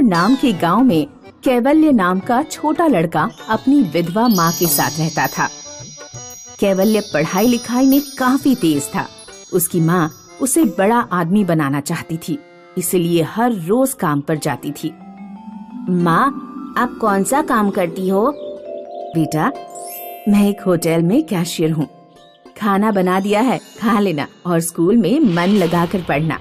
रामपुर नाम के गांव में कैवल्य नाम का छोटा लड़का अपनी विधवा माँ के साथ रहता था। कैवल्य पढ़ाई लिखाई में काफी तेज था। उसकी माँ उसे बड़ा आदमी बनाना चाहती थी, इसलिए हर रोज काम पर जाती थी। माँ, आप कौन सा काम करती हो? बेटा, मैं एक होटल में कैशियर हूँ। खाना बना दिया है, खा लेना और स्कूल में मन लगाकर पढ़ना।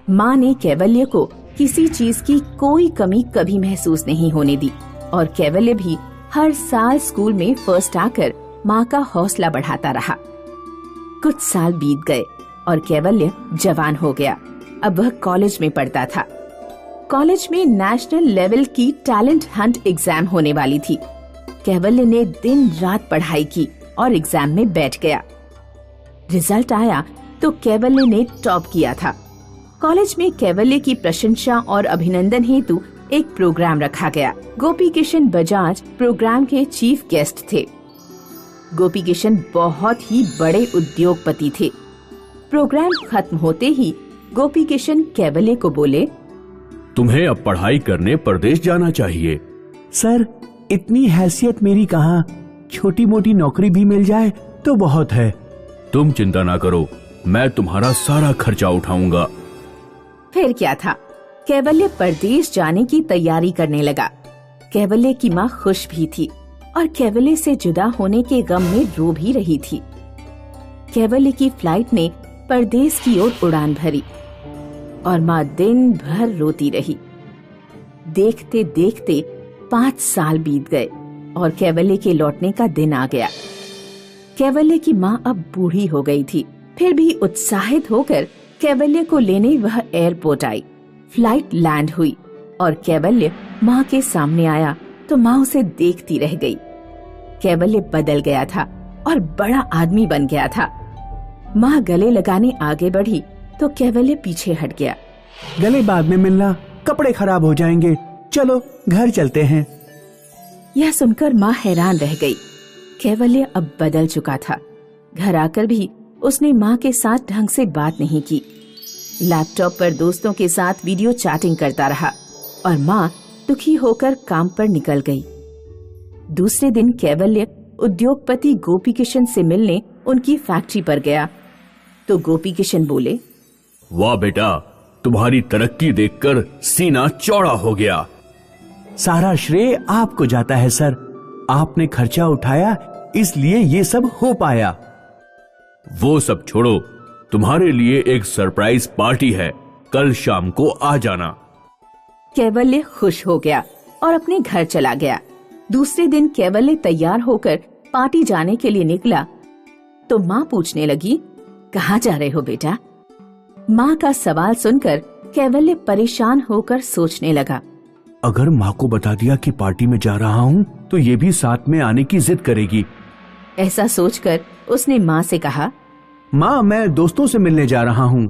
माँ ने कैवल्य को किसी चीज की कोई कमी कभी महसूस नहीं होने दी और कैवल्य भी हर साल स्कूल में फर्स्ट आकर माँ का हौसला बढ़ाता रहा। कुछ साल बीत गए और कैवल्य जवान हो गया। अब वह कॉलेज में पढ़ता था। कॉलेज में नेशनल लेवल की टैलेंट हंट एग्जाम होने वाली थी। कैवल्य ने दिन रात पढ़ाई की और एग्जाम में बैठ गया। रिजल्ट आया तो कैवल्य ने टॉप किया था। कॉलेज में कैवल्य की प्रशंसा और अभिनंदन हेतु एक प्रोग्राम रखा गया। गोपी किशन बजाज प्रोग्राम के चीफ गेस्ट थे। गोपी किशन बहुत ही बड़े उद्योगपति थे। प्रोग्राम खत्म होते ही गोपी किशन कैवल्य को बोले, तुम्हें अब पढ़ाई करने परदेश जाना चाहिए। सर, इतनी हैसियत मेरी कहाँ, छोटी मोटी नौकरी भी मिल जाए तो बहुत है। तुम चिंता ना करो, मैं तुम्हारा सारा खर्चा उठाऊंगा। फिर क्या था, कैवल्य परदेश जाने की तैयारी करने लगा। कैवल्य की माँ खुश भी थी और कैवल्य से जुदा होने के गम में रो भी रही थी। कैवल्य की फ्लाइट ने परदेश की ओर उड़ान भरी और माँ दिन भर रोती रही। देखते देखते 5 साल बीत गए और कैवल्य के लौटने का दिन आ गया। कैवल्य की माँ अब बूढ़ी हो गई थी, फिर भी उत्साहित होकर कैवल्य को लेने वह एयरपोर्ट आई। फ्लाइट लैंड हुई और कैवल्य माँ के सामने आया तो माँ उसे देखती रह गई। कैवल्य बदल गया था और बड़ा आदमी बन गया था। माँ गले लगाने आगे बढ़ी तो कैवल्य पीछे हट गया। गले बाद में मिलना, कपड़े खराब हो जाएंगे, चलो घर चलते हैं। यह सुनकर माँ हैरान रह गई। कैवल्य अब बदल चुका था। घर आकर भी उसने माँ के साथ ढंग से बात नहीं की। लैपटॉप पर दोस्तों के साथ वीडियो चैटिंग करता रहा और माँ दुखी होकर काम पर निकल गई। दूसरे दिन कैवल्य उद्योगपति गोपी किशन से मिलने उनकी फैक्ट्री पर गया तो गोपी किशन बोले, वाह बेटा, तुम्हारी तरक्की देखकर सीना चौड़ा हो गया। सारा श्रेय आपको जाता है सर, आपने खर्चा उठाया इसलिए ये सब हो पाया। वो सब छोड़ो, तुम्हारे लिए एक सरप्राइज पार्टी है, कल शाम को आ जाना। कैवल्य खुश हो गया और अपने घर चला गया। दूसरे दिन कैवल्य तैयार होकर पार्टी जाने के लिए निकला तो माँ पूछने लगी, कहाँ जा रहे हो बेटा? माँ का सवाल सुनकर कैवल्य परेशान होकर सोचने लगा। अगर माँ को बता दिया कि पार्टी में जा रहा हूँ तो ये भी साथ में आने की जिद करेगी। ऐसा सोचकर उसने माँ से कहा, माँ, मैं दोस्तों से मिलने जा रहा हूँ।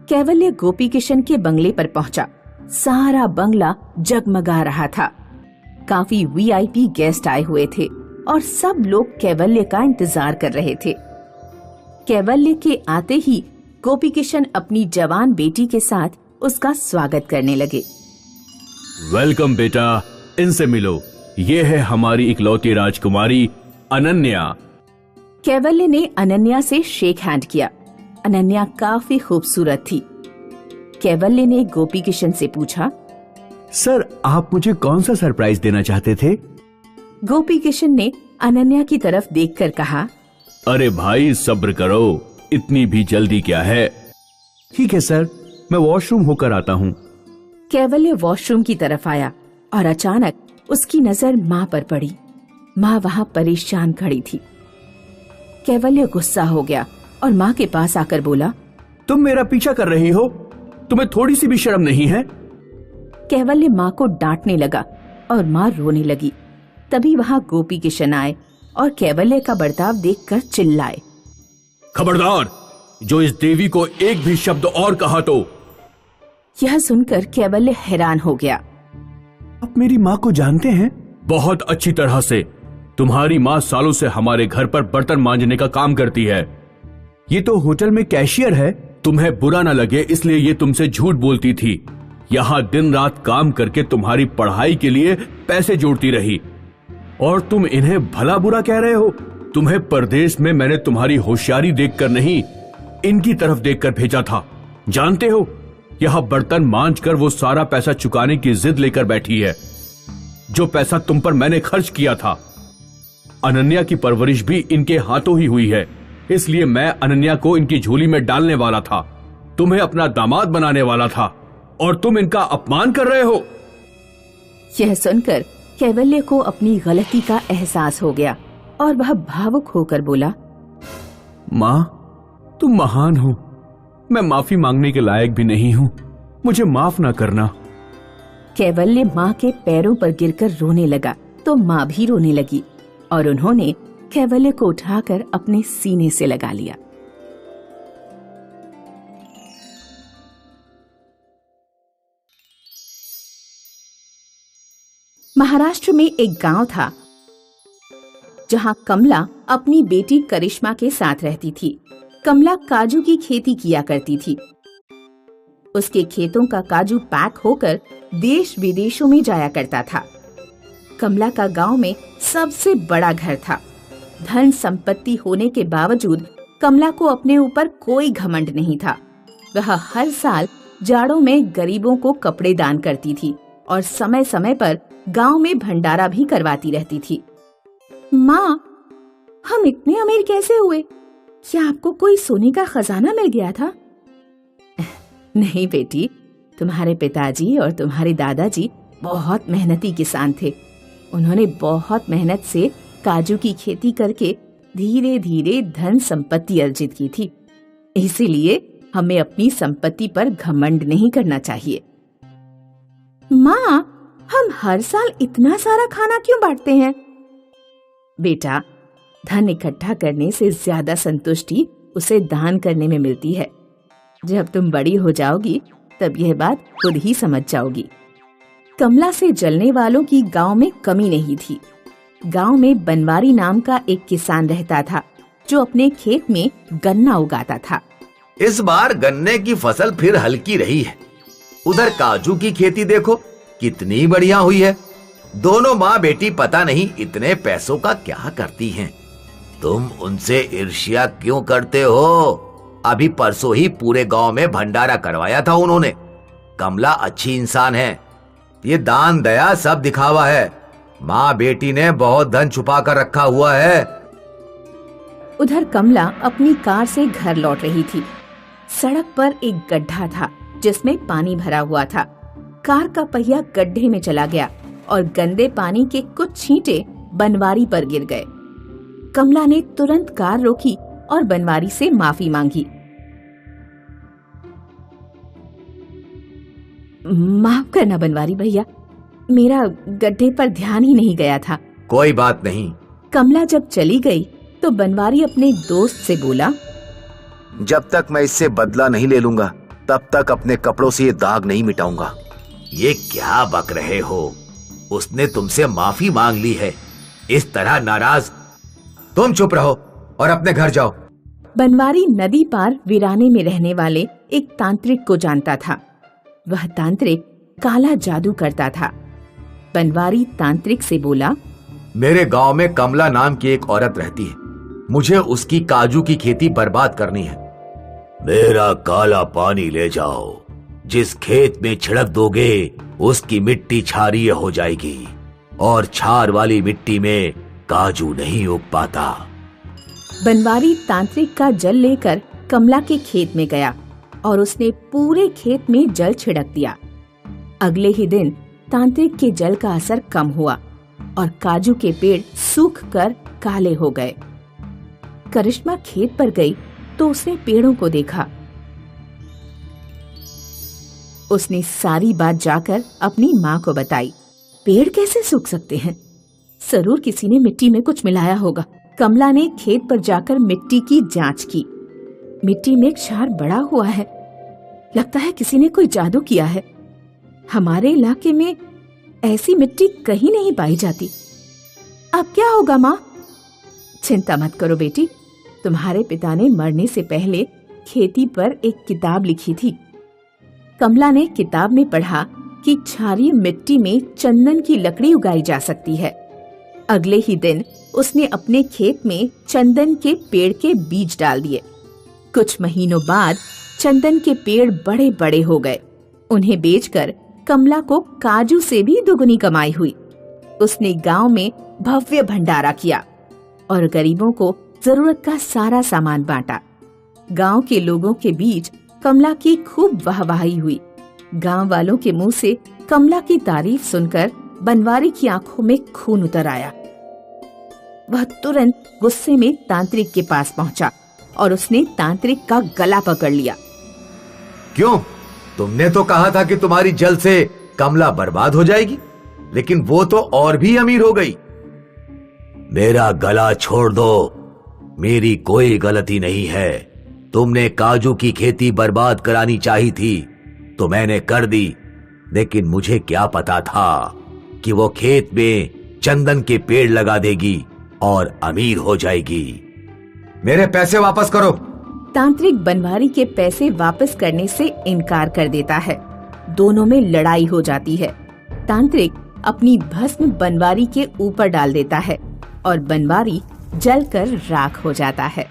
कैवल्य गोपी किशन के बंगले पर पहुँचा। सारा बंगला जगमगा रहा था। काफी वीआईपी गेस्ट आए हुए थे और सब लोग कैवल्य का इंतजार कर रहे थे। कैवल्य के आते ही गोपी किशन अपनी जवान बेटी के साथ उसका स्वागत करने लगे। वेलकम बेटा, इनसे मिलो, ये है हमारी इकलौती राजकुमारी अनन्या। कैवल्य ने अनन्या से शेक हैंड किया। अनन्या काफी खूबसूरत थी। कैवल्य ने गोपी किशन से पूछा, सर, आप मुझे कौन सा सरप्राइज देना चाहते थे? गोपी किशन ने अनन्या की तरफ देखकर कहा, अरे भाई सब्र करो, इतनी भी जल्दी क्या है। ठीक है सर, मैं वॉशरूम होकर आता हूँ। कैवल्य वॉशरूम की तरफ आया और अचानक उसकी नजर माँ पर पड़ी। माँ वहाँ परेशान खड़ी थी। कैवल्य गुस्सा हो गया और माँ के पास आकर बोला, तुम मेरा पीछा कर रही हो, तुम्हें थोड़ी सी भी शर्म नहीं है? कैवल्य माँ को डांटने लगा और माँ रोने लगी। तभी वहाँ गोपी किशन आए और कैवल्य का बर्ताव देखकर चिल्लाए, खबरदार, जो इस देवी को एक भी शब्द और कहा तो। यह सुनकर कैवल्य हैरान हो गया। आप मेरी माँ को जानते हैं? बहुत अच्छी तरह से। तुम्हारी माँ सालों से हमारे घर पर बर्तन मांजने का काम करती है। ये तो होटल में कैशियर है। तुम्हें बुरा न लगे इसलिए ये तुमसे झूठ बोलती थी। यहाँ दिन रात काम करके तुम्हारी पढ़ाई के लिए पैसे जोड़ती रही, और तुम इन्हें भला बुरा कह रहे हो। तुम्हें परदेश में मैंने तुम्हारी होशियारी देखकर नहीं, इनकी तरफ देखकर भेजा था। जानते हो, यह बर्तन मांज कर वो सारा पैसा चुकाने की जिद लेकर बैठी है जो पैसा तुम पर मैंने खर्च किया था। अनन्या की परवरिश भी इनके हाथों ही हुई है, इसलिए मैं अनन्या को इनकी झोली में डालने वाला था, तुम्हें अपना दामाद बनाने वाला था, और तुम इनका अपमान कर रहे हो। यह सुनकर कैवल्य को अपनी गलती का एहसास हो गया और वह भावुक होकर बोला, माँ, तुम महान हो, मैं माफी मांगने के लायक भी नहीं हूँ, मुझे माफ ना करना। कैवल्य माँ के पैरों पर गिरकर रोने लगा तो माँ भी रोने लगी और उन्होंने कैवल्य को उठाकर अपने सीने से लगा लिया। महाराष्ट्र में एक गांव था जहां कमला अपनी बेटी करिश्मा के साथ रहती थी। कमला काजू की खेती किया करती थी। उसके खेतों का काजू पैक होकर देश विदेशों में जाया करता था। कमला का गांव में सबसे बड़ा घर था। धन संपत्ति होने के बावजूद कमला को अपने ऊपर कोई घमंड नहीं था। वह हर साल जाड़ों में गरीबों को कपड़े दान करती थी और समय समय पर गांव में भंडारा भी करवाती रहती थी। माँ, हम इतने अमीर कैसे हुए? क्या आपको कोई सोने का खजाना मिल गया था? नहीं बेटी, तुम्हारे पिताजी और तुम्हारे दादाजी बहुत मेहनती किसान थे। उन्होंने बहुत मेहनत से काजू की खेती करके धीरे धीरे धन संपत्ति अर्जित की थी। इसीलिए हमें अपनी संपत्ति पर घमंड नहीं करना चाहिए। माँ, हम हर साल इतना सारा खाना क्यों बांटते हैं? बेटा, धन इकट्ठा करने से ज्यादा संतुष्टि उसे दान करने में मिलती है। जब तुम बड़ी हो जाओगी तब यह बात खुद ही समझ जाओगी। कमला से जलने वालों की गांव में कमी नहीं थी। गांव में बनवारी नाम का एक किसान रहता था जो अपने खेत में गन्ना उगाता था। इस बार गन्ने की फसल फिर हल्की रही है। उधर काजू की खेती देखो कितनी बढ़िया हुई है। दोनों माँ बेटी पता नहीं इतने पैसों का क्या करती हैं। तुम उनसे ईर्ष्या क्यों करते हो? अभी परसों ही पूरे गांव में भंडारा करवाया था उन्होंने। कमला अच्छी इंसान है। ये दान दया सब दिखावा है। माँ बेटी ने बहुत धन छुपा कर रखा हुआ है। उधर कमला अपनी कार से घर लौट रही थी। सड़क पर एक गड्ढा था जिसमें पानी भरा हुआ था। कार का पहिया गड्ढे में चला गया और गंदे पानी के कुछ छींटे बनवारी पर गिर गए। कमला ने तुरंत कार रोकी और बनवारी से माफी मांगी। माफ करना बनवारी भैया, मेरा गड्ढे पर ध्यान ही नहीं गया था। कोई बात नहीं। कमला जब चली गई तो बनवारी अपने दोस्त से बोला, जब तक मैं इससे बदला नहीं ले लूंगा तब तक अपने कपड़ों से ये दाग नहीं मिटाऊंगा। ये क्या बक रहे हो? उसने तुमसे माफी मांग ली है, इस तरह नाराज? तुम चुप रहो और अपने घर जाओ। बनवारी नदी पार वीराने में रहने वाले एक तांत्रिक को जानता था। वह तांत्रिक काला जादू करता था। बनवारी तांत्रिक से बोला, मेरे गांव में कमला नाम की एक औरत रहती है। मुझे उसकी काजू की खेती बर्बाद करनी है। मेरा काला पानी ले जाओ। जिस खेत में छिड़क दोगे उसकी मिट्टी क्षारीय हो जाएगी और क्षार वाली मिट्टी में काजू नहीं उग पाता। बनवारी तांत्रिक का जल लेकर कमला के खेत में गया और उसने पूरे खेत में जल छिड़क दिया। अगले ही दिन तांत्रिक के जल का असर कम हुआ और काजू के पेड़ सूख कर काले हो गए। करिश्मा खेत पर गई तो उसने पेड़ों को देखा। उसने सारी बात जाकर अपनी माँ को बताई। पेड़ कैसे सूख सकते हैं? जरूर किसी ने मिट्टी में कुछ मिलाया होगा। कमला ने खेत पर जाकर मिट्टी की जांच की। मिट्टी में क्षार बढ़ा हुआ है। लगता है किसी ने कोई जादू किया है। हमारे इलाके में ऐसी मिट्टी कहीं नहीं पाई जाती। अब क्या होगा माँ? चिंता मत करो बेटी, तुम्हारे पिता ने मरने से पहले खेती पर एक किताब लिखी थी। कमला ने किताब में पढ़ा कि क्षारीय मिट्टी में चंदन की लकड़ी उगाई जा सकती है। अगले ही दिन उसने अपने खेत में चंदन के पेड़ के बीज डाल दिए। कुछ महीनों बाद चंदन के पेड़ बड़े बड़े हो गए। उन्हें बेचकर कमला को काजू से भी दुगनी कमाई हुई। उसने गांव में भव्य भंडारा किया और गरीबों को जरूरत का सारा सामान बांटा। गांव के लोगों के बीच कमला की खूब वाहवाही हुई। गांव वालों के मुंह से कमला की तारीफ सुनकर बनवारी की आंखों में खून उतर आया। वह तुरंत गुस्से में तांत्रिक के पास पहुंचा और उसने तांत्रिक का गला पकड़ लिया। क्यों? तुमने तो कहा था कि तुम्हारी जल से कमला बर्बाद हो जाएगी, लेकिन वो तो और भी अमीर हो गई। मेरा गला छोड़ दो, मेरी कोई गलती नहीं है। तुमने काजू की खेती बर्बाद करानी चाहिए थी तो मैंने कर दी, लेकिन मुझे क्या पता था कि वो खेत में चंदन के पेड़ लगा देगी और अमीर हो जाएगी। मेरे पैसे वापस करो। तांत्रिक बनवारी के पैसे वापस करने से इनकार कर देता है। दोनों में लड़ाई हो जाती है। तांत्रिक अपनी भस्म बनवारी के ऊपर डाल देता है और बनवारी जलकर राख हो जाता है।